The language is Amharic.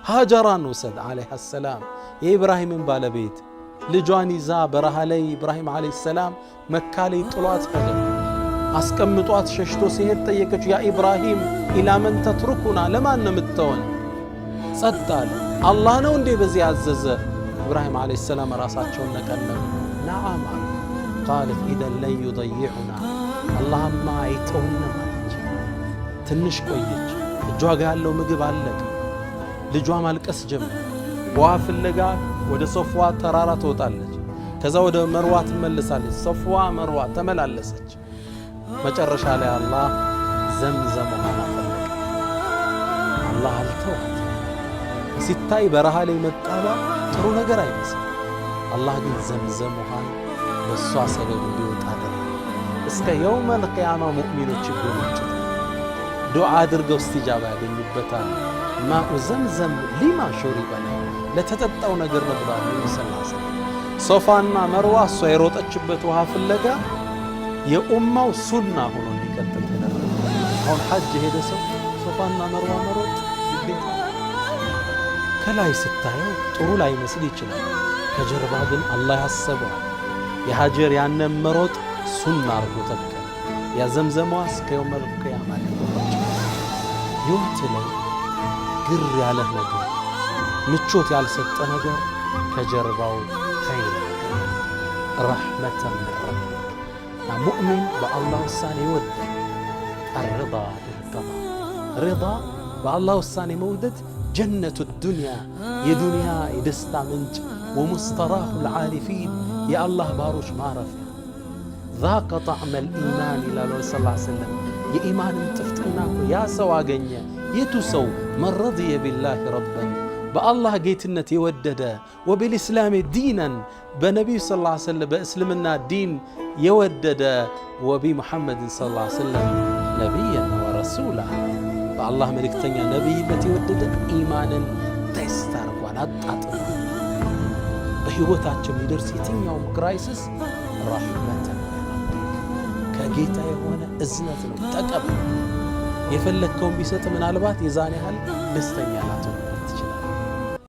ሃጀራን ወሰድ አለይሃ ሰላም የኢብራሂምን ባለቤት ልጇን ይዛ በረሃ ላይ ኢብራሂም አለይሂ ሰላም መካ ላይ ጥሏት ሄደ። አስቀምጧት ሸሽቶ ሲሄድ ጠየቀችው፣ ያ ኢብራሂም ኢላ መን ተትሩኩና ለማን ነው የምትተወን? ጸጥ አለ። አላህ ነው እንዴ በዚህ ያዘዘ? ኢብራሂም አለይሂ ሰላም ራሳቸውን ነቀነቁ። ነዓም አሉ። ቃለት ኢዘን ለን ዩضይዑና አላህማ አይተውንም አለች። ትንሽ ቆየች። እጇ ጋር ያለው ምግብ አለቀ። ልጇ ማልቀስ ጀመረ። ውሃ ፍለጋ ወደ ሶፍዋ ተራራ ትወጣለች። ከዛ ወደ መርዋ ትመለሳለች። ሶፍዋ መርዋ ተመላለሰች። መጨረሻ ላይ አላህ ዘምዘም ውሃን አፈለቀ። አላህ አልተዋት። ሲታይ በረሃ ላይ መጣሏ ጥሩ ነገር አይመስልም። አላህ ግን ዘምዘም ውሃን በሷ ሰበብ እንዲወጣ አደረገ። እስከ የውመል ቂያማ ሙእሚኖች ይጎናጩታል። ዱዓ አድርገው እስቲጃባ ያገኙበታል። ማኡ ዘምዘም ሊማ ሹሪበ ለተጠጣው ነገር ነው ብሏል ነብዩ ሰለላሁ ዐለይሂ ወሰለም። ሶፋና መርዋ እሷ የሮጠችበት ውሃ ፍለጋ የኡማው ሱና ሆኖ እንዲቀጥል ተደረገ። አሁን ሐጅ ሄደ ሰው ሶፋና መርዋ መሮጥ ግዴታ። ከላይ ስታየው ጥሩ ላይ መስል ይችላል። ከጀርባ ግን አላህ ያሰበው የሀጀር ያንን መሮጥ ሱና አርጎ ተከለ። ያ ዘምዘሟ እስከ የውመል ቂያማ ተቆጣች። ሕይወት ላይ ግር ያለ ነገር ምቾት ያልሰጠ ነገር ከጀርባው ኸይር ረሕመተን ሚን ረቢክ። ሙእሚን በአላህ ውሳኔ ይወደድ። አርዳ ቢልቀዳ ሪዳ በአላህ ውሳኔ መውደድ ጀነቱ ዱንያ የዱንያ የደስታ ምንጭ ወሙስተራሑ ልዓሪፊን የአላህ ባሮች ማረፊያ። ዛቀ ጣዕመል ኢማን ይላሉ ሰለላሁ ዐለይሂ ወሰለም። የኢማንን ጥፍጥና ያ ሰው አገኘ። የቱ ሰው? መን ረድየ ቢላሂ ረበን በአላህ ጌትነት የወደደ ወቢልእስላሚ ዲነን በነቢዩ ሰለላሁ ዐለይሂ ወሰለም በእስልምና ዲን የወደደ ወቢሙሐመድን ሰለላሁ ዐለይሂ ወሰለም ነቢየን ወረሱላ በአላህ መልእክተኛ ነቢይነት የወደደ ኢማንን ቴስት አርጓል፣ አጣጥሟል። በሕይወታቸው የሚደርስ የትኛውም ክራይሲስ ረሕመተን ከጌታ የሆነ እዝነት ነው። ተቀበል። የፈለግከውን ቢሰጥ ምናልባት የዛን ያህል ደስተኛ ናት።